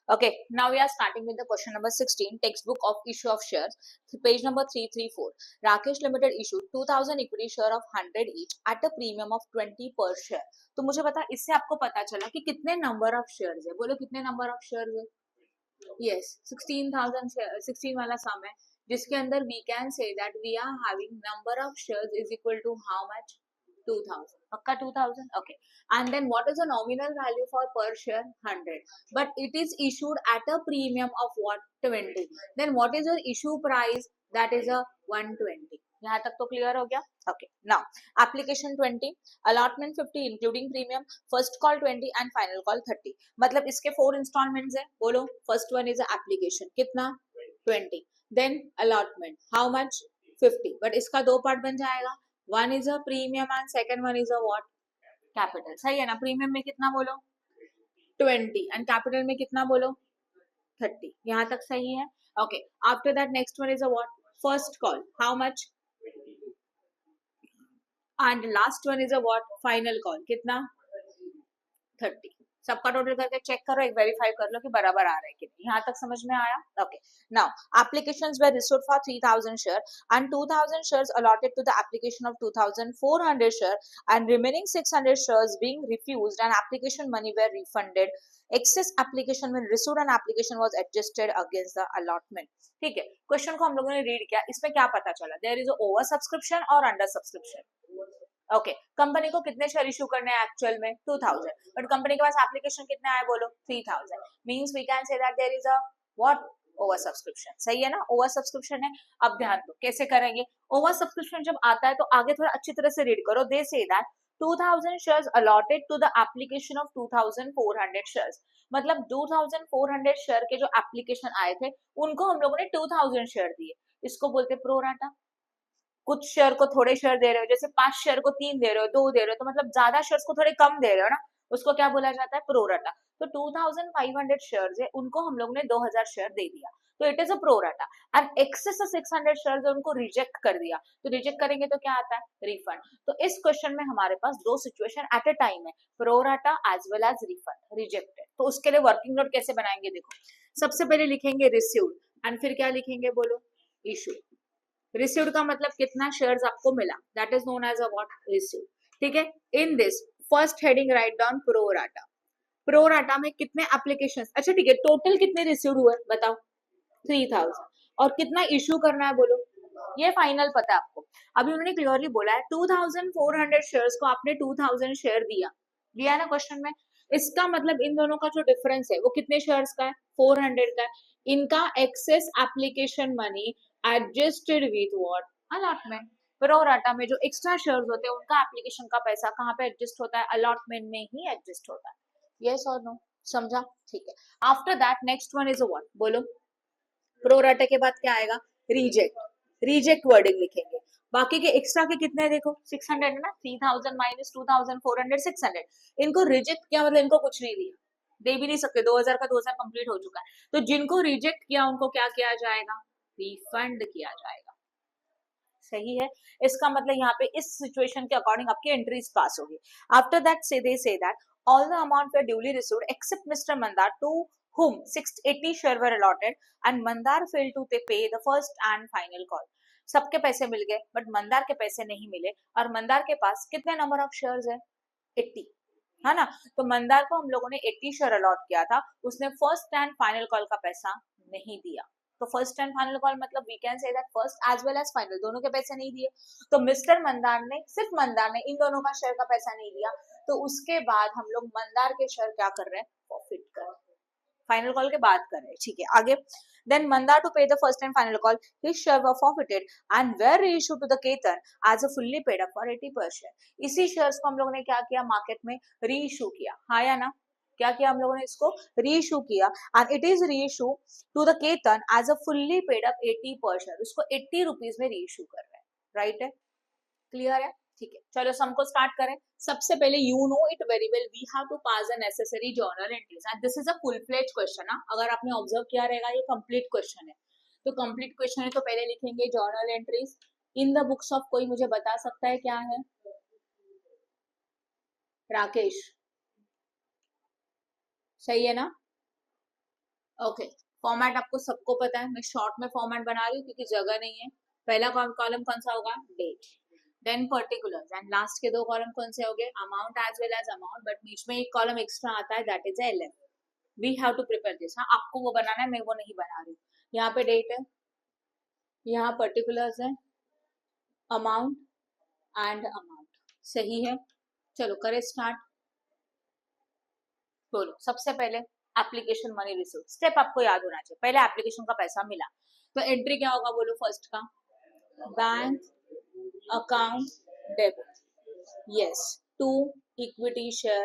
Okay, now we are starting with the question number 16, textbook of issue of shares, page number 334. Rakesh Limited issued 2000 equity share of 100 each at a premium of 20 per share. तो मुझे पता, इससे आपको पता चला कि कितने number of shares है. बोलो कितने नंबर ऑफ शेयर्स है. Yes, 16 वाला सम है जिसके अंदर we can say that we are having number of shares is equal to how much? 2000. पक्का 2000. Okay. And then what is the nominal value for per share? 100. But it is issued at a premium of what? 20. Then what is your issue price? That is a 120. यहाँ तक तो clear हो गया. Okay. Now application 20, allotment 50 including premium, first call 20 and final call 30. मतलब इसके 4 installments है. बोलो first one is a application कितना? 20. Then allotment how much? 50. But इसका दो पार्ट बन जाएगा. One is a premium and second one is a what? Capital. सही है ना. प्रीमियम में कितना बोलो? 20 and capital में कितना बोलो? 30. यहाँ तक सही है. Okay. After that next one is a what? First call. How much? And last one is a what? Final call. कितना? 30. सबका टोटल करके चेक करो, एक वेरीफाई कर लो कि बराबर आ रहा है कि नहीं. यहाँ तक समझ में आया. Okay. Now applications were issued for 3000 share and 2000 shares allotted to the application of 2400 share and remaining 600 shares being refused and application money were refunded. Excess application when received and application was adjusted against the allotment. ठीक है. Question को हम लोगों ने read किया. इसमें क्या पता चला? देयर इज ओवर सब्सक्रिप्शन और अंडर सब्सक्रिप्शन. ओके. कंपनी को कितने शेयर इशू करने हैं एक्चुअल में? 2000. बट कंपनी के पास एप्लीकेशन कितने आए बोलो? 3000. Means we can say that there is a what? Over subscription. सही है ना. ओवर सब्सक्रिप्शन है. अब ध्यान दो कैसे करेंगे. ओवर सब्सक्रिप्शन जब आता है तो आगे थोड़ा अच्छी तरह से रीड करो. दे से that 2000 shares allotted to the application of 2400 shares. मतलब 2400 शेयर के जो एप्लीकेशन आए थे उनको हम लोगों ने 2000 शेयर दिए. इसको बोलते प्रोराटा. कुछ शेयर को थोड़े शेयर दे रहे हो, जैसे 5 शेयर को 3 दे रहे हो, 2 दे रहे हो, तो मतलब ज्यादा शेयर्स को थोड़े कम दे रहे हो ना, उसको क्या बोला जाता है? प्रोराटा. तो 2500 शेयर्स है उनको हम लोगों ने 2000 शेयर दे दिया, तो it is a pro rata. And excess 600 shares है उनको रिजेक्ट कर दिया, तो रिजेक्ट करेंगे तो क्या आता है? रिफंड. तो इस क्वेश्चन में हमारे पास दो सिचुएशन एट अ टाइम है, pro rata as well as refund, rejected. तो उसके लिए वर्किंग नोट कैसे बनाएंगे? देखो, सबसे पहले लिखेंगे रिसीव्ड एंड फिर क्या लिखेंगे बोलो? इशू. रिसीव्ड का मतलब कितना शेयर्स आपको मिला, that is known as a what? Received. ठीक है. In this first heading write down pro rata. Pro rata में कितने एप्लीकेशंस? अच्छा ठीक है, टोटल कितने रिसीव्ड हुए बताओ? 3000. और कितना इशू करना है बोलो? ये फाइनल पता है आपको. अभी उन्होंने क्लियरली बोला है 2400 शेयर्स को आपने 2000 शेयर दिया. दिया ना क्वेश्चन में. इसका मतलब इन दोनों का जो डिफरेंस है वो कितने शेयर्स का है? 400 का है. इनका excess application money adjusted with what? Allotment. Pro rata में जो एक्स्ट्रा शेयर्स होते हैं उनका एप्लीकेशन का पैसा कहाँ पे एडजस्ट होता है? अलॉटमेंट में ही एडजस्ट होता है. यस और नो? समझा? ठीक है. After that next one is what बोलो? प्रोराटा के बाद क्या आएगा? रिजेक्ट. रिजेक्ट वर्डिंग लिखेंगे. बाकी के एक्स्ट्रा के कितने देखो? 600 है ना. 3000 माइनस 2400 600. इनको रिजेक्ट किया मतलब इनको कुछ नहीं दिया, दे भी नहीं सकते. 2000 का 2000 कंप्लीट हो चुका है. तो जिनको रिजेक्ट किया उनको क्या किया जाएगा? रिफंड किया जाएगा. सही है. इसका मतलब यहाँ पे इस सिचुएशन के अकॉर्डिंग आपकी एंट्रीज पास होगी. आफ्टर दैट से दे से that all the amount were duly received except Mr. Mandar to whom 680 share were allotted and Mandar failed to pay the first and final call. सबके पैसे मिल गए but Mandar के पैसे नहीं मिले. और मंदार के पास कितने नंबर ऑफ शेयर्स है? 80 है ना. तो मंदार को हम लोगों ने 80 शेयर अलॉट किया था, उसने फर्स्ट एंड फाइनल कॉल का पैसा नहीं दिया. तो फर्स्ट एंड फाइनल कॉल मतलब we can say that first as well as final दोनों के पैसे नहीं दिए. तो मिस्टर मंदार ने, सिर्फ मंदार ने इन दोनों का शेयर का पैसा नहीं दिया. तो उसके बाद हम लोग मंदार के शेयर क्या कर रहे हैं? प्रॉफिट कर रहे हैं. फाइनल कॉल के बाद कर रहे हैं. ठीक है. आगे then Mandar to pay the first and final call, his share were forfeited and were reissued to the Ketan as a fully paid up for 80 per share. इसी शेयर्स को हम लोगों ने क्या किया? मार्केट में रीइशू किया. हाँ या ना? क्या किया हम लोगों ने? इसको रीइशू किया and it is reissue to the Ketan as a fully paid up 80 per share. उसको 80 रुपीज में रीइशू कर रहे हैं. राइट है? क्लियर है? ठीक है. चलो सम को स्टार्ट करें. सबसे पहले you know it very well we have to pass the necessary journal entries and this is a full fledge question. अगर आपने ऑब्जर्व किया रहेगा ये कंप्लीट क्वेश्चन है. तो कंप्लीट क्वेश्चन है तो पहले लिखेंगे journal entries in the books of. कोई मुझे बता सकता है क्या है? राकेश. सही है ना? ओके, फॉर्मेट आपको सबको पता है, मैं शॉर्ट में फॉर्मेट बना रही हूँ क्योंकि जगह नहीं है। पहला कॉलम कौन सा होगा, date, then particulars, and last के दो कॉलम कौन से होंगे, amount as well as amount, but बीच में एक कॉलम एक्स्ट्रा आता है, that is 11। We have to prepare this. हाँ, आपको वो बनाना है, मैं वो नहीं बना रही हूँ। यहाँ पे डेट है, यहाँ पर्टिकुलर्स है, अमाउंट एंड अमाउंट, सही है। चलो करें स्टार्ट। बोलो सबसे पहले एप्लीकेशन मनी रिसीव, स्टेप आपको याद होना चाहिए। पहले एप्लीकेशन का पैसा मिला तो एंट्री क्या होगा, बोलो फर्स्ट का, bank account debit, yes, to equity share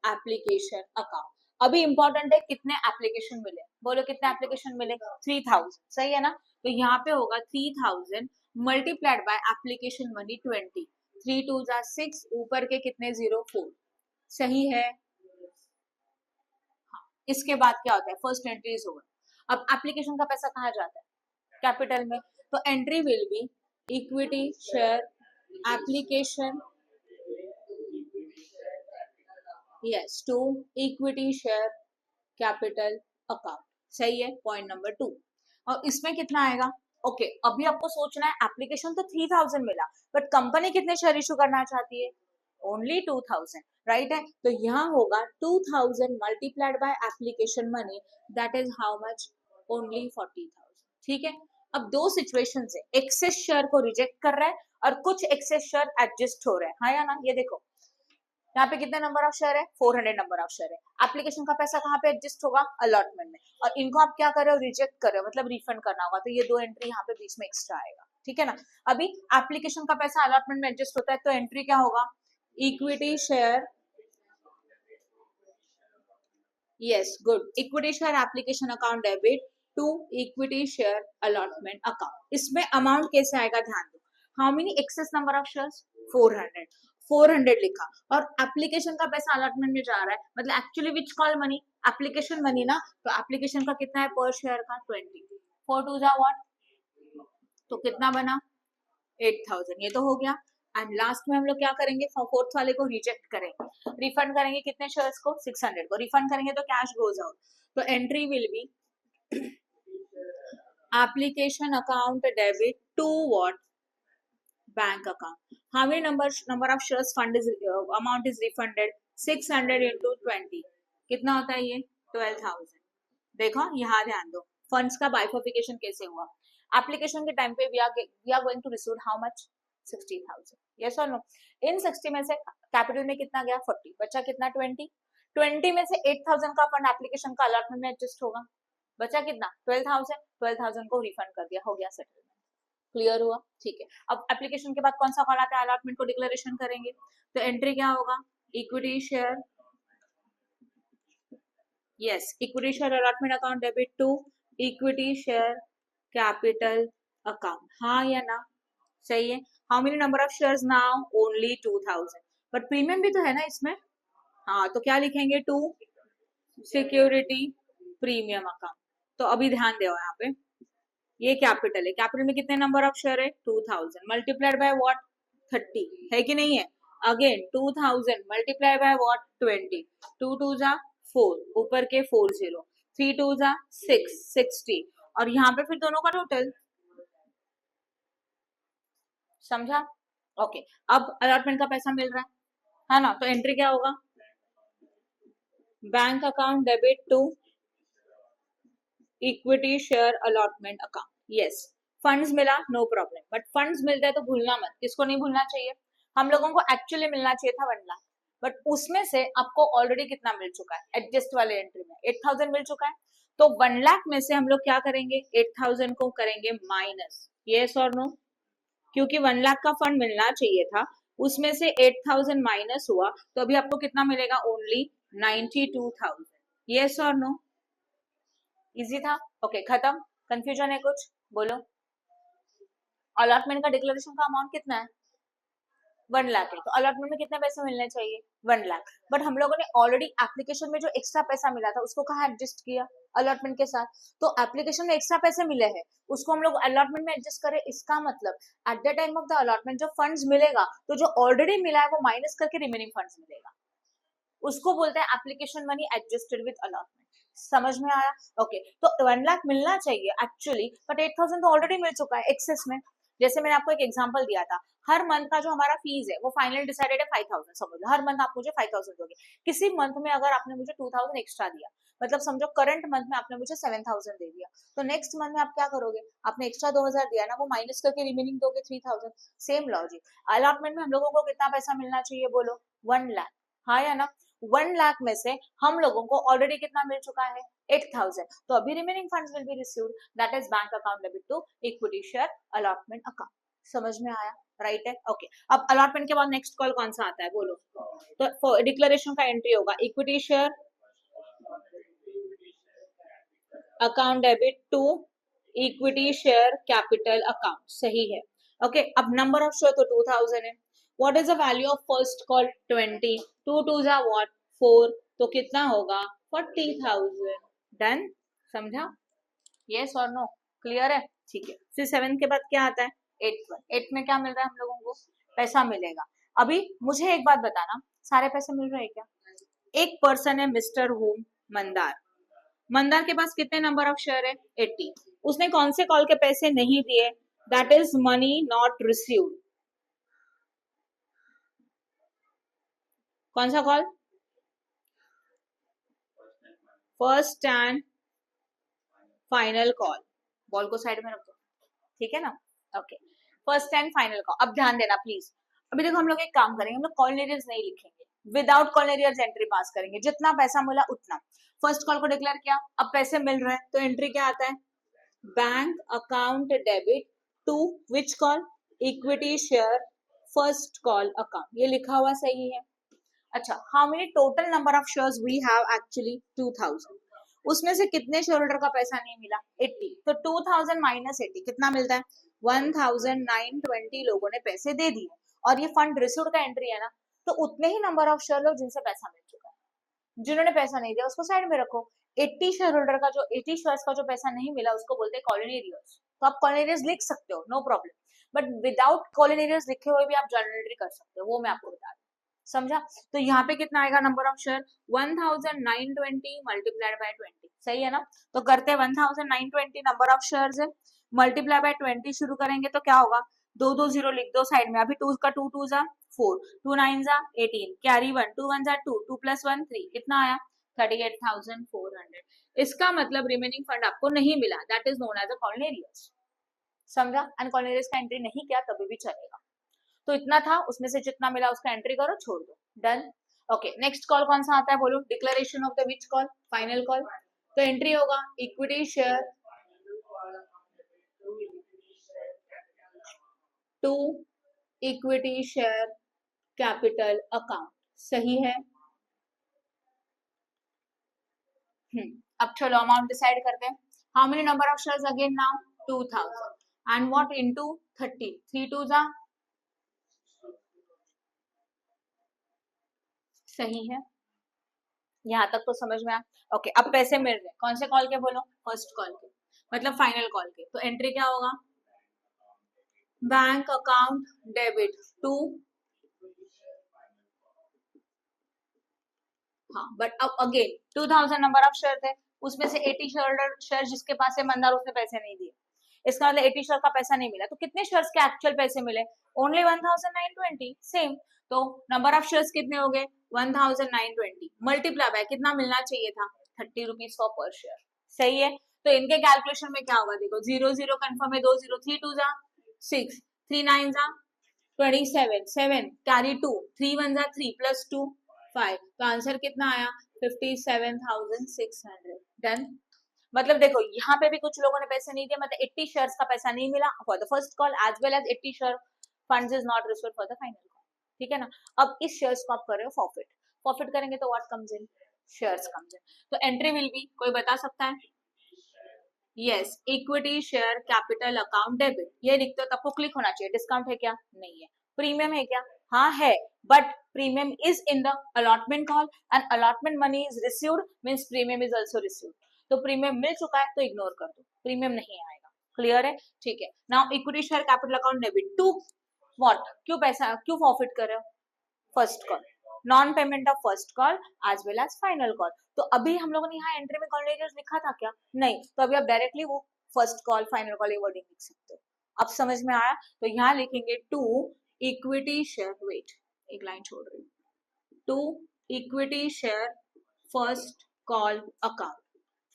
application account. अभी इंपॉर्टेंट है कितने एप्लीकेशन मिले, बोलो कितने एप्लीकेशन मिले, 3000, सही है ना। तो यहाँ पे होगा 3000 मल्टीप्लाइड बाय एप्लीकेशन मनी 20, 3 2 जा 6, ऊपर के कितने 0 4, सही है। इसके बाद क्या होता है, फर्स्ट एंट्रीज होगा। अब एप्लीकेशन का पैसा कहाँ जाता है, कैपिटल में, तो entry will be equity share application, yes, to equity share capital account, सही है, पॉइंट नंबर 2। और इसमें कितना आएगा, ओके अभी आपको सोचना है एप्लीकेशन तो 3000 मिला, बट कंपनी कितने शेयर इशू करना चाहती है, ओनली 2000, राइट है। तो यहाँ होगा 2000 multiplied by application money, that is how much, only 40,000, ठीक है। अब दो सिचुएशन है, एक्सेस शेयर को रिजेक्ट कर रहा है और कुछ एक्सेस शेयर एडजस्ट हो रहा है, हाँ या ना। ये देखो यहाँ पे कितने नंबर ऑफ शेयर है, 400 नंबर ऑफ शेयर है। एप्लीकेशन का पैसा कहाँ पे एडजस्ट होगा, अलॉटमेंट में, और इनको आप क्या कर रहे हो, रिजेक्ट कर रहे हो, मतलब रिफंड करना होगा, तो ये दो एंट्री यहाँ पे बीच में एक्स्ट्रा आएगा, ठीक है ना। अभी एप्लीकेशन का पैसा अलॉटमेंट में एडजस्ट होता है, तो एंट्री क्या होगा, equity share, yes good, equity share application account debit to equity share allotment account. इसमें अमाउंट कैसे आएगा, ध्यान दो, how many excess number of shares, 400, 400 लिखा, और एप्लीकेशन का पैसा अलॉटमेंट में जा रहा है, मतलब actually which call money, application money ना, तो एप्लीकेशन का कितना है पर शेयर का 20, 4 2 जा व्हाट, तो कितना बना 8000, ये तो हो गया। एंड लास्ट में हम लोग क्या करेंगे, फोर्थ वाले को रिजेक्ट करेंगे, रिफंड करेंगे कितने शेयर्स को, 600 को रिफंड करेंगे, तो कैश गोज आउट, तो entry will B application account debit to what, bank account, how many number of shares fund is amount is refunded, 600 into 20, कितना होता है ये, 12,000। देखो यहाँ ध्यान दो, फंड्स का बाइफर्फिकेशन कैसे हुआ, एप्लीकेशन के टाइम पे we are going to receive how much, 60,000, yes और नो। इन 60 में से कैपिटल में कितना गया, 40, बचा कितना 20, 20 में से 8,000 का फंड एप्लीकेशन का अलॉटमेंट में एडजस्ट होगा, बचा कितना 12,000, 12,000 को रिफंड कर दिया, हो गया सेटलमेंट, क्लियर हुआ, ठीक है। अब एप्लीकेशन के बाद कौन सा कॉल आता है, अलॉटमेंट को डिक्लेरेशन करेंगे, तो एंट्री क्या होगा, equity share, yes, equity share allotment account debit to equity share capital account, हाँ या ना, सही है। How many number of shares now, only 2000, but premium भी तो है ना इसमें, हाँ, तो क्या लिखेंगे, टू सिक्योरिटी प्रीमियम अकाउंट। तो अभी ध्यान दो यहाँ पे, ये कैपिटल है, कैपिटल में कितने नंबर ऑफ शेयर है, 2000 मल्टीप्लाइड बाय व्हाट, 30, है कि नहीं है, अगेन 2000 मल्टीप्लाइड बाय व्हाट, 20, 2 2 जा 4, ऊपर के 40, 3 2 जा 6, 60, और यहाँ पे फिर दोनों का टोटल, समझा, ओके। अब अलॉटमेंट का पैसा मिल रहा है ना, तो एंट्री क्या होगा, bank account debit to equity share allotment account, yes. Funds मिला, नो प्रॉब्लम, बट फंड्स मिलता है तो भूलना मत, किसको नहीं भूलना चाहिए, हम लोगों को एक्चुअली मिलना चाहिए था 1 लाख, बट उसमें से आपको ऑलरेडी कितना मिल चुका है, एडजस्ट वाले एंट्री में 8000 मिल चुका है, तो 1 लाख में से हम लोग क्या करेंगे, 8000 को करेंगे माइनस, यस और नो, क्योंकि 1 लाख का फंड मिलना चाहिए था, उसमें से 8000 माइनस हुआ, तो अभी आपको कितना मिलेगा, ओनली 92,000, यस और नो, इजी था, ओके खत्म, कंफ्यूजन है कुछ, बोलो। अलॉटमेंट का डिक्लेरेशन का अमाउंट कितना है, 1 लाख है, तो अलॉटमेंट में कितने पैसे मिलने चाहिए, 1 लाख, बट हम लोगों ने ऑलरेडी एप्लीकेशन में जो एक्स्ट्रा पैसा मिला था उसको कहाँ एडजस्ट किया, अलॉटमेंट के साथ, तो एप्लीकेशन में एक्स्ट्रा पैसे मिले हैं, उसको हम लोग अलॉटमेंट में एडजस्ट करें, इसका मतलब at the time of the allotment जो फंड्स मिलेगा, तो जो ऑलरेडी मिला है वो माइनस करके रिमेनिंग फंड्स मिलेगा, उसको बोलते हैं application money adjusted with allotment, समझ में आया? ओके, तो 1 लाख मिलना चाहिए एक्चुअली, बट 8,000 तो ऑलरेडी मिल चुका है एक्सेस में। जैसे मैंने आपको एक एग्जांपल दिया था, हर मंथ का जो हमारा फीस है वो फाइनली डिसाइडेड है 5,000, समझ लो हर मंथ आप मुझे 5,000 दोगे। किसी मंथ में अगर आपने मुझे 2,000 एक्स्ट्रा दिया, मतलब समझो करंट मंथ में आपने मुझे 7,000 दे दिया, तो नेक्स्ट मंथ में आप क्या करोगे, आपने एक्स्ट्रा 2,000 दिया ना, वो माइनस करके रिमेनिंग दोगे 3,000। सेम लॉजिक, अलॉटमेंट में हम लोगों को कितना पैसा मिलना चाहिए बोलो, 1 लाख, हाँ या ना? 1 लाख में से हम लोगों को ऑलरेडी कितना मिल चुका है, 8,000, तो अभी remaining funds will be received, that is bank account debit to equity share allotment account. समझ में आया? राइट है, ओके। अब अलॉटमेंट के बाद नेक्स्ट कॉल कौन सा आता है बोलो, तो डिक्लेरेशन का एंट्री होगा equity share account debit to equity share capital account, सही है। ओके, अब नंबर ऑफ शेयर तो 2,000 है। What is the value of first call, 20, 2 2 जा व्हाट 4, तो कितना होगा 40,000। डन, समझा? यस और नो, क्लियर है? ठीक है, फिर 7 के बाद क्या आता है, 8 में क्या मिल रहा है हम लोगों को, पैसा मिलेगा। अभी मुझे एक बात बताना, सारे पैसे मिल रहे हैं क्या? एक पर्सन है मिस्टर होम मंदार, मंदार के पास कितने नंबर ऑफ शेयर है, 80। उसने कौन से कॉल के पैसे नहीं दिए, that is money not received. कौन सा call, first and final call. Ball को साइड में रखो, ठीक है ना? Okay, first and final call. अब ध्यान देना प्लीज, अभी देखो हम लोग एक काम करेंगे, हम लोग कॉलनेरियर्स नहीं लिखेंगे, विदाउट कॉलनेरियर्स एंट्री पास करेंगे, जितना पैसा मिला उतना। फर्स्ट कॉल को डिक्लेयर किया, अब पैसे मिल रहे हैं, तो एंट्री क्या आता है, bank account debit to which call, equity share first call account, ये लिखा हुआ सही है। अच्छा, how many total number of shares we have, actually 2,000, उसमें से कितने शेयर होल्डर का पैसा नहीं मिला, 80, तो 2,000 माइनस 80 कितना मिलता है, 1,920 लोगों ने पैसे दे दिए, और ये फंड रिसीव्ड का एंट्री है ना, तो उतने ही नंबर ऑफ शेयर लोग जिनसे पैसा मिल चुका है, जिन्होंने पैसा नहीं दिया उसको साइड में रखो। 80 शेयर होल्डर का जो 80 शेयर्स का जो पैसा नहीं मिला उसको बोलते हैं कॉलनेरियर्स, तो आप कॉलनेरियर्स लिख सकते हो, नो प्रॉब्लम, बट विदाउट कॉलनेरियर्स लिखे हुए भी आप जर्नल एंट्री कर सकते हो, वो मैं आपको बता दूं, समझा? तो यहाँ पे कितना आएगा number of share, 1,920 multiplied by 20, सही है ना? तो करते हैं 1,920 नंबर ऑफ शेयर्स है, मल्टीप्लाई बाय 20 शुरू करेंगे तो क्या होगा, 2 2 0 लिख दो साइड में, अभी 2 का 2 2 जा 4, 2 9 जा 18, कैरी 1, 2 1 जा 2, 2 + 1 3, कितना आया 38,400। इसका मतलब रिमेनिंग फंड आपको नहीं मिला, that is known as a calls in arrears, समझा? एंड कॉलनेरियस का एंट्री नहीं किया तभी भी चलेगा, तो इतना था, उसमें से जितना मिला उसका एंट्री करो, छोड़ दो, डन। ओके, नेक्स्ट कॉल कौन सा आता है बोलो, declaration of the which call, final call, तो एंट्री होगा equity share to equity share capital account, सही है। अब चलो अमाउंट डिसाइड करते हैं, how many number of shares again now, 2,000, and what into 30, 3 2 जा, सही है, यहाँ तक तो समझ में आया। ओके, अब पैसे मिल रहे हैं, कौन से कॉल के बोलो, फर्स्ट कॉल के, मतलब फाइनल कॉल के, तो एंट्री क्या होगा, बैंक अकाउंट डेबिट टू, हाँ बट अब अगेन 2,000 नंबर ऑफ शेयर थे, उसमें से 80 शेयर जिसके पास है मंदार, उसने पैसे नहीं दिए, इसका मतलब 80 शेयर का पैसा नहीं मिला, तो कितने शेयर्स के एक्चुअल पैसे मिले, ओनली 1,920, सेम, तो नंबर ऑफ शेयर्स कितने हो गए 1,920, मल्टीप्लाई बाय कितना मिलना चाहिए था, 30 रुपीज पर शेयर, सही है। तो इनके कैलकुलेशन में क्या होगा, देखो 0 0 कंफर्म है, 2 0, 3 2 जा 6, 3 9 जा 27, 7 कैरी 2, 3 1 जा 3 + 2 5, तो आंसर कितना आया 57,600, डन। मतलब देखो यहाँ पे भी कुछ लोगों ने पैसे नहीं दिए, मतलब 80 शेयर्स का पैसा नहीं मिला for the first call, as well as 80 share funds is not received for the final call, ठीक है ना? अब इस शेयर्स को आप कर रहे हो फॉरफिट, फॉरफिट करेंगे तो what comes in, shares comes in, तो एंट्री विल बी, कोई बता सकता है, yes equity share capital account debit, ये लिखते हो तो आपको क्लिक होना चाहिए, डिस्काउंट है क्या, नहीं है, प्रीमियम है क्या, हाँ है, but premium is in the allotment call and allotment money is received means premium is also received, तो प्रीमियम मिल चुका है तो इग्नोर कर दो, प्रीमियम नहीं आएगा, क्लियर है? ठीक है, now equity share capital account debit to what, क्यों पैसा क्यों फॉरफिट कर रहे हो, first call, non payment of first call as well as final call. तो अभी हम लोगों ने यहाँ एंट्री में कॉर्नलियस लिखा था क्या? नहीं, तो अभी आप डायरेक्टली वो फर्स्ट कॉल फाइनल कॉल ये वर्डिंग लिख सकते हो। अब समझ में आया? तो यहाँ लिखेंगे टू इक्विटी शेयर, वेट एक लाइन छोड़ रही हूँ, to equity share first call account,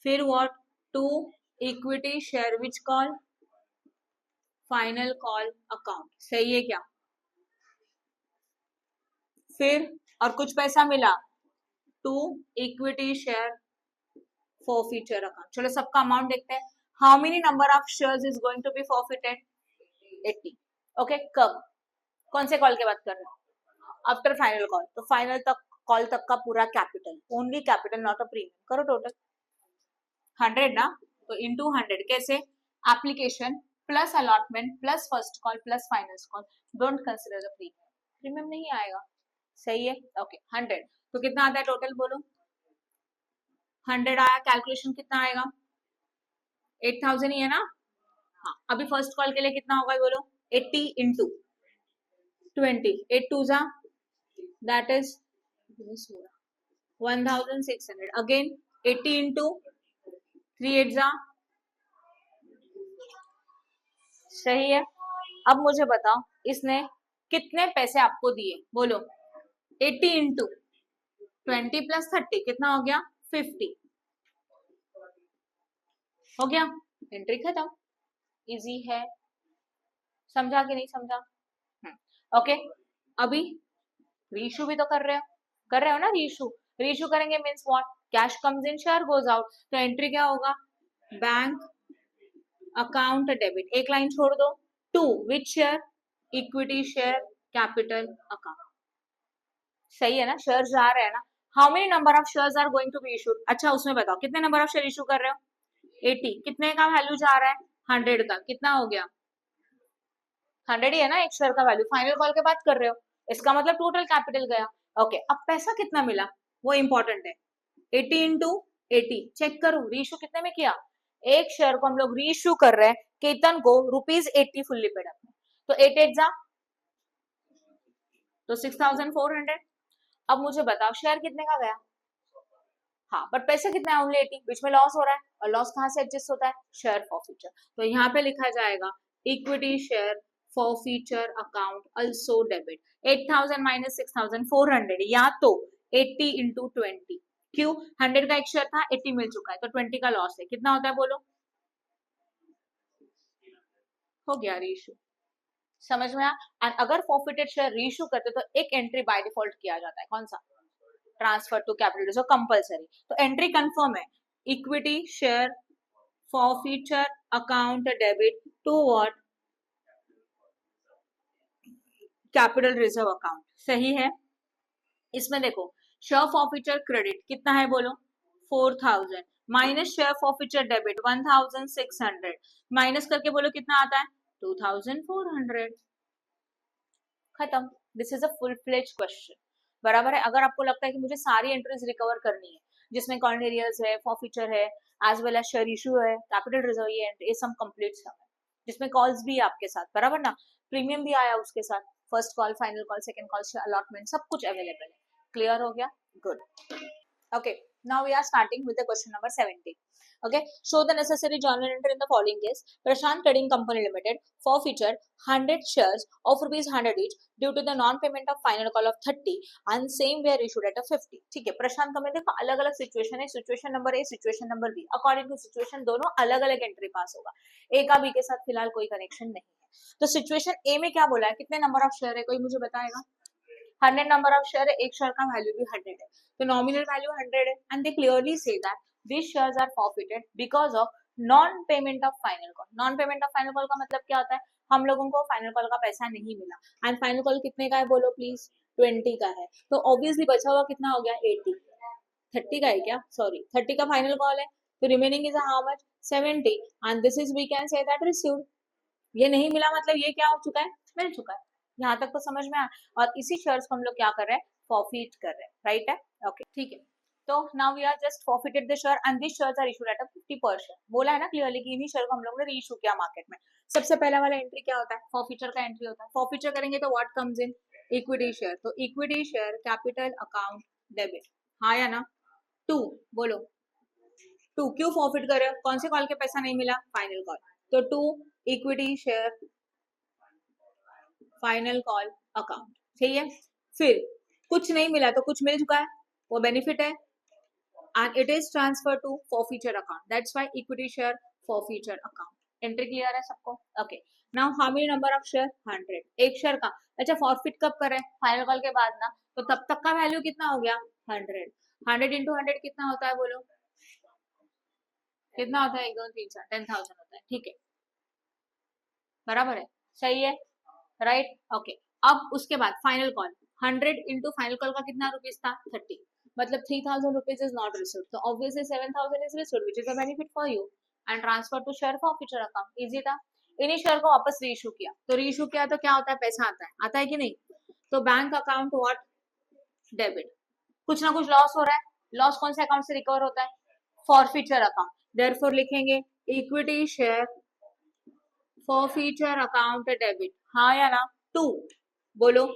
फिर what, to equity share which call final call account. सही है क्या? फिर और कुछ पैसा मिला, to equity share forfeiture account. चलो सबका अमाउंट देखते हैं। How many number of shares is going to be forfeited? 80। Okay, कब, कौन से कॉल की बात कर रहे हो? After final call. तो फाइनल तक कॉल तक का पूरा capital, only capital not a premium. करो टोटल 100 ना, तो इनटू 100 कैसे? Application plus allotment plus first call plus final call, don't consider the premium, premium नहीं आएगा। सही है, ओके 100। तो कितना आता है टोटल बोलो? 100 आया, कैलकुलेशन कितना आएगा? 8000 ही है ना? हाँ, अभी फर्स्ट कॉल के लिए कितना होगा बोलो? 80 इंटू 20, 8 2 जा, that is 1600, again 80 into 3 8 जा। सही है। अब मुझे बताओ इसने कितने पैसे आपको दिए बोलो? 80 इंटू 20 प्लस 30 कितना हो गया? 50 हो गया। एंट्री खत्म, इजी है। समझा कि नहीं समझा? ओके, अभी रीशू भी तो कर रहे हो, कर रहे हो ना रीशू? रीशू करेंगे means what? Cash comes in share goes out, तो एंट्री क्या होगा? बैंक अकाउंट डेबिट, एक लाइन छोड़ दो, to which share? Equity share capital account. सही है ना? शेयर जा रहे हैं ना? How many number of shares are going to be issued? अच्छा उसमें बताओ कितने नंबर ऑफ शेयर इशू कर रहे हो? 80, कितने का वैल्यू जा रहा है? 100 का, कितना हो गया? 100 ही है ना एक शेयर का वैल्यू, फाइनल कॉल के बात कर रहे हो, इसका मतलब टोटल कैपिटल गया। ओके, अब पैसा कितना मिला वो इंपॉर्टेंट है। 80 इंटू 80, चेक करो रीशू कितने में किया? एक शेयर को हम लोग रीशू कर रहे हैं केतन को ₹80 फुल्ली पेड अप, तो 8 8 जा, तो 6400। अब मुझे बताओ शेयर कितने का गया? हाँ, बट पैसे कितने है? ओनली 80, बीच में लॉस हो रहा है, और लॉस कहाँ से एडजस्ट होता है? Share forfeiture. तो यहाँ पे लिखा जाएगा equity share forfeiture account also debit 8000 minus 6400, या तो 80 इंटू 20। क्यों? 100 का एक शेयर था, 80 मिल चुका है, तो 20 का लॉस है, कितना होता है बोलो? हो गया रीशू। समझ में आया? एंड अगर फॉरफिटेड शेयर रीशू करते तो एक एंट्री बाय डिफॉल्ट किया जाता है, कौन सा? Transfer to capital reserve compulsory. तो एंट्री कंफर्म है, equity share forfeiture account debit to what? Capital reserve account. सही है। इसमें देखो शेयर फॉरफीचर क्रेडिट कितना है बोलो? 4000 minus share forfeiture debit 1600, minus करके बोलो कितना आता है? 2400। खत्म। This is a full fledge question, बराबर है। अगर आपको लगता है कि मुझे सारी एंट्रीज रिकवर करनी है जिसमें कॉर्नरियस है, फॉरफीचर है, as well as share issue है, कैपिटल रिजर्व, ये सम कंप्लीट सम है, जिसमें कॉल्स भी है आपके साथ, बराबर ना? प्रीमियम भी आया उसके साथ, first call, final call, second call, allotment, सब कुछ अवेलेबल है। क्लियर हो गया? Good. Okay, now we are starting with the question number 70. Okay, show the necessary journal entry in the following case. Prashant Trading Company Limited forfeited 100 shares of rupees 100 each due to the non-payment of final call of 30 and same were issued at a 50. ठीक है, प्रशांत company देखो अलग अलग situation है, situation number A, situation number B, according to situation दोनों अलग अलग entry पास होगा, ए का बी के साथ फिलहाल कोई कनेक्शन नहीं है। तो सिचुएशन ए में क्या बोला है? कितने नंबर ऑफ शेयर है, कोई मुझे बताएगा? 100 नंबर ऑफ शेयर है, एक शेयर का वैल्यू भी 100 है, तो नॉमिनल वैल्यू 100 है, and they clearly say that these shares are forfeited because of non payment of final call. non payment of final call का मतलब क्या होता है? हम लोगों को फाइनल कॉल का पैसा नहीं मिला, एंड फाइनल कॉल कितने का है बोलो प्लीज? 20 का है, तो ऑब्वियसली बचा हुआ कितना हो गया? 80। 30 का है क्या? सॉरी, 30 का फाइनल कॉल है, तो remaining is how much? 70, and this is we can say that received. ये नहीं मिला मतलब ये क्या हो चुका है? मिल चुका है। यहाँ तक तो समझ में आया। और इसी शेयर्स को हम लोग क्या कर रहे हैं? फॉरफीट कर रहे हैं, राइट है? ओके, ठीक है। तो now we are just forfeited the share and this shares are issued at 50%। बोला है ना क्लियरली कि इन्हीं शेयर को हम लोग ने रीइशू किया मार्केट में। सबसे पहला वाला एंट्री क्या होता है? फॉरफीचर का एंट्री होता है। फॉरफीचर करेंगे तो what comes in? Equity share, तो equity share capital account debit, हाँ या ना? 2 बोलो, 2 क्यों फॉरफिट कर रहे हो? कौन से कॉल के पैसा नहीं मिला? फाइनल कॉल, तो 2 equity share final call account, सही है। फिर कुछ नहीं मिला तो कुछ मिल चुका है, वो बेनिफिट है, and it is transferred to forfeiture account. That's why equity share forfeiture account. Entry clear है सबको? Okay. Now how many number of share? 100. एक शेयर का, अच्छा फॉरफिट कब करें? फाइनल कॉल के बाद ना, तो तब तक का वैल्यू कितना हो गया? 100. 100 into 100 कितना होता है बोलो? कितना होता है? 1 2 3 4 10,000 होता है, ठीक है, बराबर है, सही है, राइट, ओके। अब उसके बाद final call, 100 into final call का कितना रुपीज था? 30, मतलब 3,000 rupees is not received, so obviously 7,000 is received, which is a benefit for you and transfer to share forfeiture account. Easy था। इन्हीं शेयर को वापस रीइशू किया, तो रीइशू किया तो क्या होता है? पैसा आता है कि नहीं? तो बैंक अकाउंट व्हाट? डेबिट। कुछ ना कुछ लॉस हो रहा है, लॉस कौन से अकाउंट से रिकवर होता है? फॉरफीचर अकाउंट, देयरफॉर लिखेंगे equity share forfeiture account debit, हाँ या ना? 2 बोलो,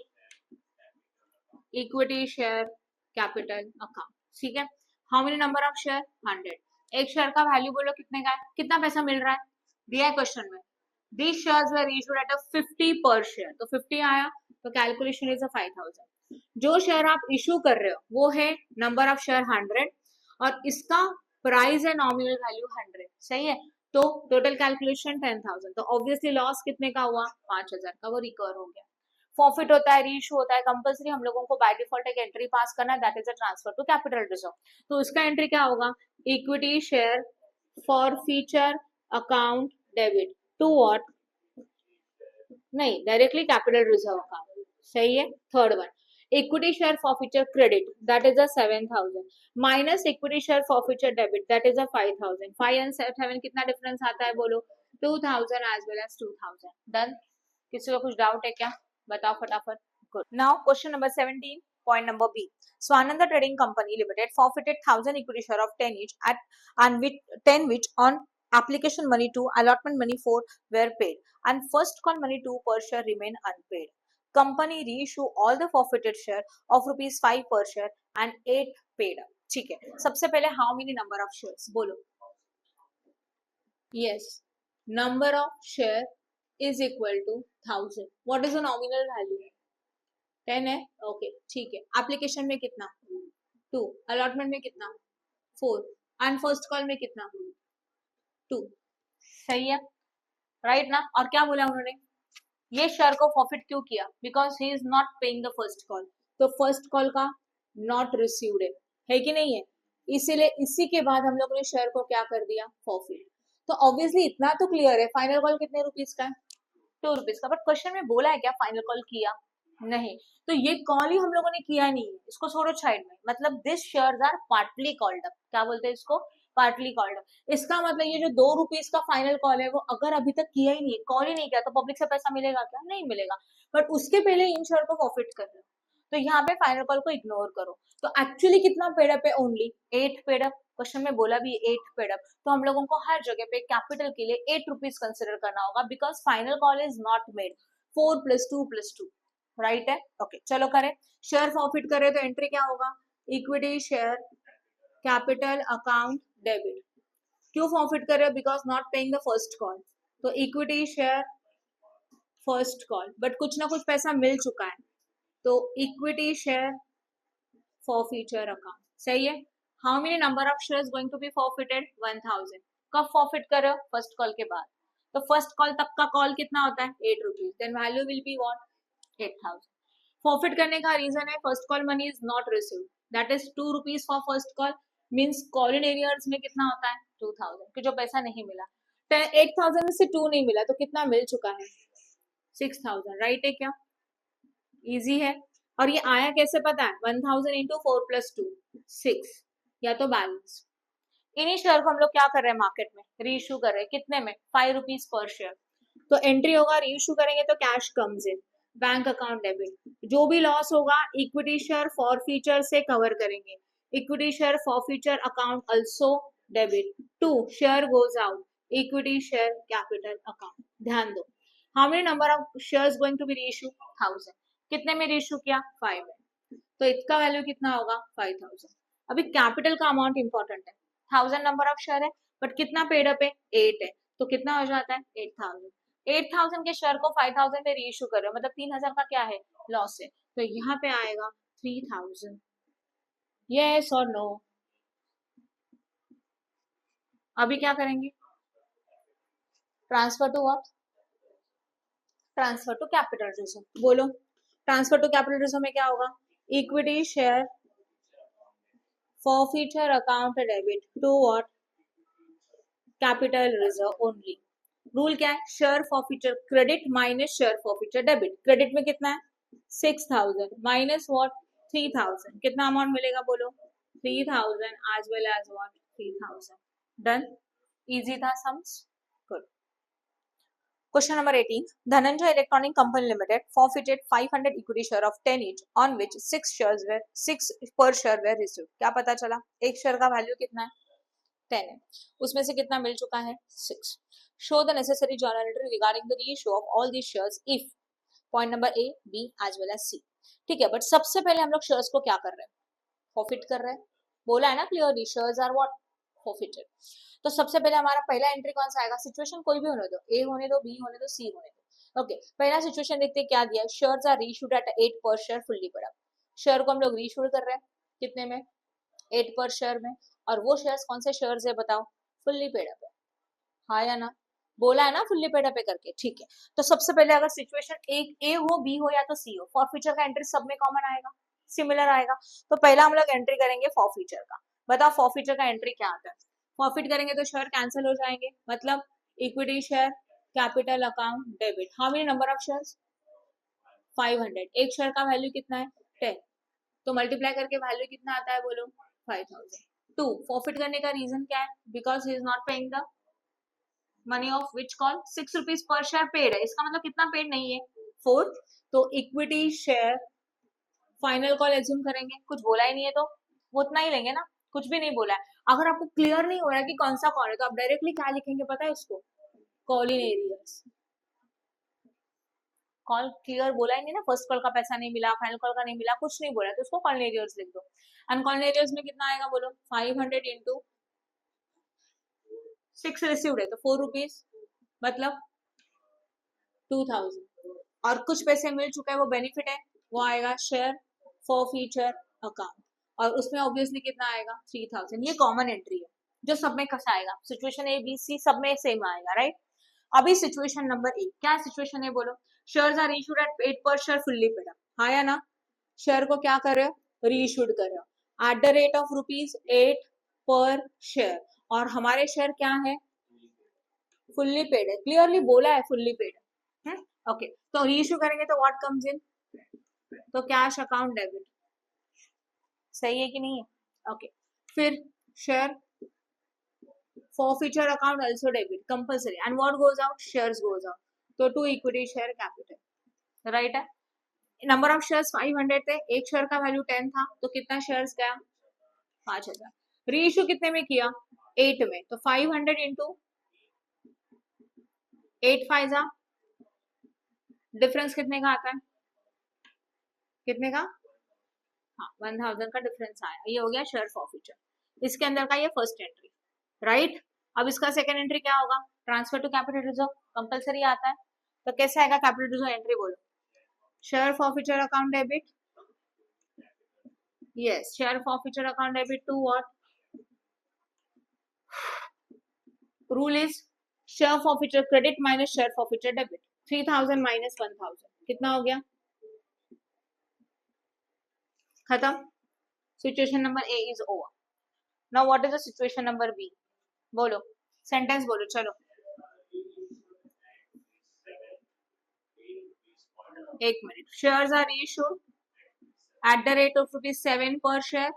इक्विटी शेयर कैपिटल अकाउंट, ठीक है। How many number of share? 100। एक शेयर का वैल्यू बोलो कितने का है? कितना पैसा मिल रहा है? दिया है क्वेश्चन में, these shares were issued at a 50 per share, तो 50 आया, तो कैलकुलेशन इज 5,000। जो शेयर आप इशू कर रहे हो वो है नंबर ऑफ शेयर 100 और इसका प्राइस है नॉमिनल वैल्यू 100, सही है, तो टोटल कैलकुलेशन 10,000, तो ऑब्वियसली लॉस कितने का हुआ? 5,000 का, वो रिकवर हो गया। फॉरफिट होता है, रीइशू होता है, कंपल्सरी हम लोगों को बाय डिफॉल्ट एक एंट्री पास करना है, that is a transfer to capital reserve, तो इसका एंट्री क्या होगा? Equity share forfeiture account debit to what? नहीं, डायरेक्टली कैपिटल रिजर्व का, सही है। Third one, equity share forfeiture credit, that is a 7,000 minus equity share forfeiture debit, that is a 5,000। 5 and 7 कितना difference आता है बोलो? 2,000 एज वेल एज 2,000। डन। किसी को कुछ डाउट है क्या? बताओ फटाफट। Good. Now question number 17, point number B. Swananda Trading Company Limited forfeited 1,000 equity share of 10 each at and with 10 which on application money 2, allotment money 4 were paid and first call money 2 per share remain unpaid. Company reissue all the forfeited share of rupees 5 per share and 8 paid up. ठीक है, सबसे पहले how many number of shares बोलो? Yes, number of share is equal to 1,000. What is the nominal value? 10 है, okay, ठीक है। Application में कितना? 2, अलॉटमेंट में कितना? 4, एंड फर्स्ट कॉल में कितना? 2, सही है, राइट ना? और क्या बोला उन्होंने? ये शेयर को फॉरफिट क्यों किया? Because he is not paying the first call, तो फर्स्ट कॉल का नॉट रिसीव्ड है कि नहीं है? इसीलिए इसी के बाद हम लोगों ने शेयर को क्या कर दिया? फॉरफिट। तो ऑब्वियसली इतना तो क्लियर है, फाइनल कॉल कितने रुपीज का है? 2 रुपीज का, बट क्वेश्चन में बोला है क्या फाइनल कॉल किया? नहीं, तो ये कॉल ही हम लोगों ने किया नहीं है, इसको छोड़ो साइड में, मतलब this shares are partly called up, क्या बोलते हैं इसको? Partly called up. इसका मतलब ये जो 2 रुपीज का फाइनल कॉल है वो अगर अभी तक किया ही नहीं है, कॉल ही नहीं किया, तो पब्लिक से पैसा मिलेगा क्या? नहीं मिलेगा, बट उसके पहले इन शेयर को फॉरफिट कर रहे हो, तो यहाँ पे फाइनल कॉल को इग्नोर करो। तो एक्चुअली कितना पेड अप है? ओनली 8 पेड अप, क्वेश्चन में बोला भी 8 पेड अप, तो हम लोगों को हर जगह पे कैपिटल के लिए 8 रुपीज कंसिडर करना होगा, because final call is not made 4 + 2 + 2, right है, ओके। चलो करें, शेयर फॉरफिट करें तो एंट्री क्या होगा? Equity share capital account debit. क्यों फॉरफिट कर रहे हो? Because not paying the first call, तो equity share first call, but कुछ ना कुछ पैसा मिल चुका है, तो इक्विटी शेयर फॉरफीचर अकाउंट, सही है। How many number of shares going to be forfeited? 1,000। कब फॉरफिट कर रहे हो? फर्स्ट कॉल के बाद, तो फर्स्ट कॉल तक का कॉल कितना होता है? 8 rupees, then value will be what? 8,000। Forfeit करने का रीजन है first call money is not received, that is 2 rupees for first call, means call in arrears में कितना होता है? 2,000, कि जो पैसा नहीं मिला, 8,000 में से 2 नहीं मिला, तो कितना मिल चुका है? 6,000, राइट है क्या? इजी है। और ये आया कैसे पता है? 1,000 into 4 + 2 6, या तो बैलेंस। इन्हीं शेयर को हम लोग क्या कर रहे हैं मार्केट में? रीइशू कर रहे हैं, कितने में? 5 रुपीज पर शेयर, तो एंट्री होगा, रीइशू करेंगे तो cash comes in, bank account debit, जो भी लॉस होगा इक्विटी शेयर फॉरफीचर से कवर करेंगे, equity share forfeiture account also debit, 2 share goes out, equity share capital account. ध्यान दो, how many number of shares going to be reissue? 1,000। कितने में reissue किया? 5 में। तो इसका वैल्यू कितना होगा? 5000। अभी कैपिटल का अमाउंट इंपॉर्टेंट है, 1000 नंबर ऑफ शेयर है, बट कितना पेड अप है? 8 है, तो कितना हो जाता है? 8000। 8000 के शेयर को 5000 में रीइश्यू कर रहे हो, मतलब 3000 का क्या है? लॉस है। तो यहाँ पे आएगा 3000। यस और नो? अभी क्या करेंगे? Transfer to what? Transfer to capital reserve. बोलो, ट्रांसफर टू कैपिटल रिजर्व में क्या होगा? Equity share forfeiture account debit to what? Capital reserve only. Rule क्या है? Share forfeiture credit minus share forfeiture debit. Credit में कितना है? 6000 माइनस व्हाट? 3000। कितना अमाउंट मिलेगा? बोलो, 3000 as well as what? 3000। Done? Easy था sums? Good. Question number 18. Dhananjay Electronic Company Limited forfeited 500 equity share of 10 each, on which 6 per share were received. क्या पता चला? एक शेयर का वैल्यू कितना है? 10 है, उसमें से कितना मिल चुका है? 6. Show the necessary journal entry regarding the reissue of all these shares if point number A, B as well as C. ठीक है, बट सबसे पहले हम लोग शेयर्स को क्या कर रहे हैं? फॉरफिट कर रहे हैं। बोला है ना clearly, shares are what? Forfeited. तो सबसे पहले हमारा पहला एंट्री कौन सा आएगा? सिचुएशन कोई भी होने दो, ए होने दो, बी होने दो, सी होने दो। ओके, पहला सिचुएशन देखते हैं क्या दिया है। शेयर्स आर रीइश्यूड एट 8 पर share fully paid up. Share को हम लोग रीइश्यूड कर रहे हैं कितने में? 8 पर शेयर में। और वो शेयर्स कौन से शेयर्स है बताओ? फुल्ली पेड अप है, हाँ या ना? बोला है ना फुल्ली पेड अप है करके। ठीक है, तो सबसे पहले अगर सिचुएशन एक ए हो, बी हो या तो सी हो, फॉरफीचर का एंट्री सब में कॉमन आएगा, सिमिलर आएगा। तो पहला हम लोग एंट्री करेंगे फॉरफीचर का। बताओ फॉरफीचर का एंट्री क्या आता है? फॉरफिट करेंगे तो शेयर कैंसिल हो जाएंगे, मतलब equity share capital account debit. How many number of shares? 500। एक शेयर का वैल्यू कितना है? 10। तो मल्टीप्लाई करके वैल्यू कितना आता है? बोलो, 5000। 2, फॉरफिट करने का रीजन क्या है? Because he is not paying the money of which call? 6 rupees per share paid है, इसका मतलब कितना पेड नहीं है? 4। तो equity share final call assume करेंगे, कुछ बोला ही नहीं है तो वो उतना ही लेंगे ना, कुछ भी नहीं बोला है। अगर आपको क्लियर नहीं हो रहा है कि कौन सा कॉल है, तो आप डायरेक्टली क्या लिखेंगे पता है उसको? Call in arrears. Call clear बोला ही नहीं ना, फर्स्ट कॉल का पैसा नहीं मिला, फाइनल कॉल का नहीं मिला, कुछ नहीं बोला, तो उसको कॉल इन एरियर्स लिख दो। एंड कॉल इन एरियर्स में कितना आएगा? बोलो, 500 इंटू 6 रिसीव्ड है तो 4 रुपीज, मतलब 2000। और कुछ पैसे मिल चुका है, वो बेनिफिट है, वो आएगा शेयर फॉर फीचर अकाउंट। और उसमें ऑब्वियसली कितना आएगा? 3000। ये कॉमन एंट्री है जो सब में कसा आएगा। सिचुएशन ए बी सी सब में सेम आएगा, राइट? अभी सिचुएशन नंबर ए, क्या सिचुएशन है? बोलो, शेयर्स आर इशूड एट 8 पर शेयर फुल्ली पेड अप, हाँ या ना? शेयर को क्या कर रहे हो? रीइश्यूड कर रहे हो एट द रेट ऑफ ₹8 पर शेयर। और हमारे शेयर क्या है? फुल्ली पेड है, क्लियरली बोला है फुल्ली पेड है। ओके, तो रीइश्यू करेंगे तो व्हाट कम्स इन? तो कैश अकाउंट डेबिट, सही है कि नहीं है? ओके, फिर share forfeiture account also debit compulsory, and what goes out? Shares goes out, तो to equity share capital, right है? नंबर ऑफ शेयर्स 500 थे, एक शेयर का वैल्यू 10 था, तो कितना शेयर्स गया? 5000। रीइश्यू कितने में किया? 8 में, तो 500 इंटू 8 फाइजा, डिफरेंस कितने का आता है? कितने का? हाँ, 1000 का डिफरेंस आया, ये हो गया शेयर फॉरफीचर। इसके अंदर का ये फर्स्ट एंट्री, राइट? अब इसका सेकंड एंट्री क्या होगा? Transfer to capital reserve, compulsory आता है। तो कैसे आएगा कैपिटल रिजर्व एंट्री? बोलो, share forfeiture account debit, yes, share forfeiture account debit to what? Rule is share forfeiture credit minus share forfeiture debit. 3000 minus 1000 कितना हो गया? खत्म। Situation number A is over. Now what is the situation number B? बोलो, sentence बोलो, चलो। एक minute. Shares are issued at the rate of ₹7 पर share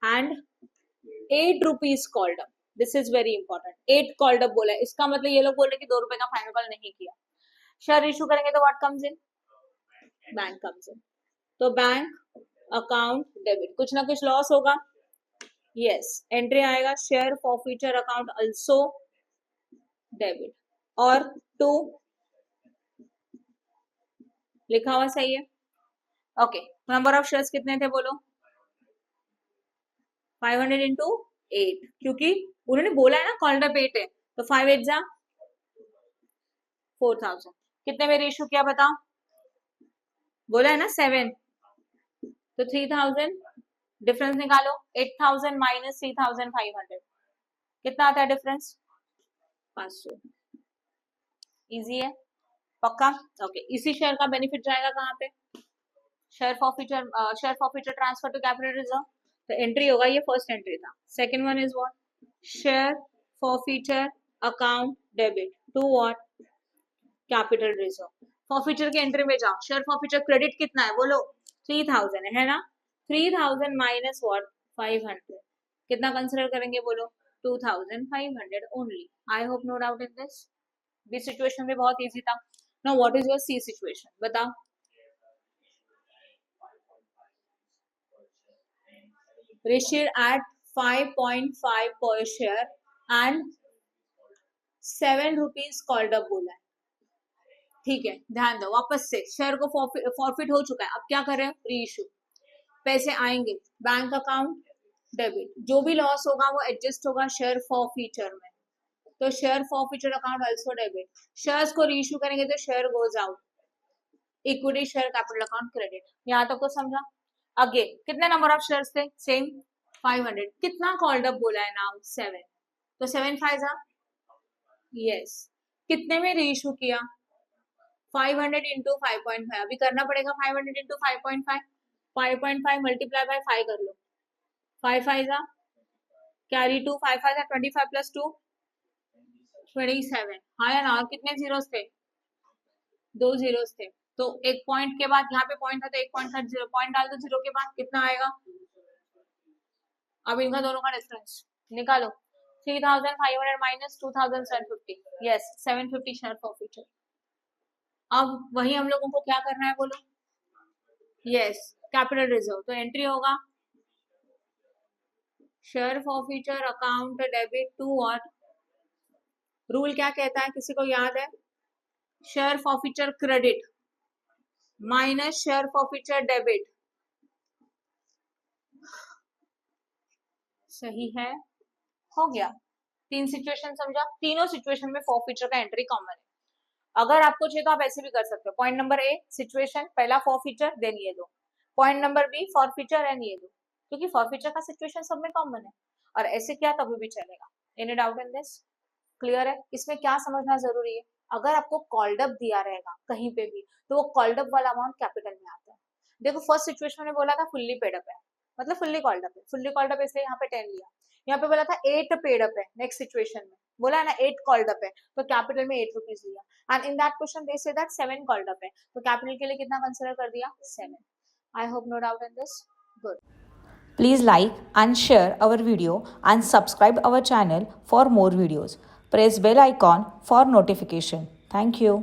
and 8 rupees called up. This is very important, 8 called up बोला है, इसका मतलब ये लोग बोल रहे कि ₹2 का फाइनल कॉल नहीं किया। शेयर इशू करेंगे तो what comes in? Bank comes in, तो बैंक अकाउंट डेबिट, कुछ ना कुछ लॉस होगा, यस, एंट्री आएगा share forfeiture account also debit. और टू लिखा हुआ सही है? ओके, नंबर ऑफ शेयर्स कितने थे बोलो? 500 इंटू 8, क्योंकि उन्होंने बोला है ना कॉल्ड अप 8 है, तो 5 8 जा 4000। कितने में रेशियो किया बताओ? बोला है ना 7, तो 3000 डिफरेंस निकालो। 8000 माइनस 3500 कितना आता है डिफरेंस? 500। इजी है, पक्का? ओके, इसी शेयर का बेनिफिट जाएगा कहाँ पे? Share forfeiture transfer to capital reserve. तो एंट्री होगा, ये फर्स्ट एंट्री था। Second one is what? Share forfeiture account debit to what? Capital reserve. Forfeiture के एंट्री में जाओ, शेयर फॉरफीचर क्रेडिट कितना है बोलो? 3000 है ना? 3000 माइनस व्हाट? 500, कितना कंसिडर करेंगे बोलो? 2500 only. I hope no doubt in this. B situation भी बहुत इजी था। Now what is your C situation, बताओ? Received at 5.5 per share and 7 rupees called up बोला है। ठीक है, ध्यान दो, वापस से शेयर को फॉरफिट हो चुका है, अब क्या करें? री इशू। पैसे आएंगे बैंक अकाउंट डेबिट, जो भी लॉस होगा वो एडजस्ट होगा शेयर फॉरफीचर में, तो share forfeiture account also debit. Shares को री इशू करेंगे तो share goes out, equity share capital account credit. यहाँ तक तो समझा? अगेन कितने नंबर ऑफ शेयर्स थे? सेम 500। कितना कॉल्ड अप बोला है नाउ? 7, तो 7 5 जा यस। कितने में रीइशू किया? 500 इंटू 5.5, अभी करना पड़ेगा 500 इंटू 5.5, 5.5 मल्टीप्लाई बाय 5 कर लो। 5 5 जा कैरी 2, 5 5 जा 25 प्लस 2 27। हाँ या ना? कितने जीरोस थे? 2 जीरोस थे, तो एक पॉइंट के बाद यहाँ पे पॉइंट था तो एक पॉइंट था, जीरो पॉइंट डाल दो, जीरो के बाद कितना आएगा? अब इनका दोनों का डिफरेंस निकालो। 3500 माइनस 2750, यस 750 शेयर फॉरफीचर। अब वही हम लोगों को क्या करना है बोलो? Yes, capital reserve. तो एंट्री होगा share forfeiture account debit to what? Rule क्या कहता है, किसी को याद है? Share forfeiture credit minus share forfeiture debit. सही है, हो गया। 3 सिचुएशन समझा? तीनों सिचुएशन में फॉरफीचर का एंट्री कॉमन है। अगर आपको चाहिए तो आप ऐसे भी कर सकते हो। पॉइंट नंबर ए सिचुएशन, पहला फॉरफीचर देन ये दो। Point number B forfeiture and ये दो, क्योंकि फॉरफीचर का सिचुएशन सब में कॉमन है, और ऐसे क्या तभी भी चलेगा। Any doubt in this? Clear है? इसमें क्या समझना जरूरी है? अगर आपको कॉल्ड अप दिया रहेगा कहीं पे भी, तो वो कॉल्ड अप वाला अमाउंट कैपिटल में आता है। देखो फर्स्ट सिचुएशन में बोला था फुल्ली पेड अप है, मतलब फुल्ली कॉल्ड अप है। फुल्ली कॉल्ड अप इसलिए यहाँ पे 10 लिया। यहाँ पे बोला था 8 पेड अप है, नेक्स्ट सिचुएशन में बोला है ना 8 कॉल्ड अप है, तो कैपिटल में 8 रुपीज लिया। एंड इन दैट क्वेश्चन दे से दैट 7 कॉल्ड अप है, तो कैपिटल के लिए कितना कंसिडर कर दिया? 7। I hope no doubt in this. Good. Please like and share our video and subscribe our channel for more videos. Press bell icon for notification. Thank you.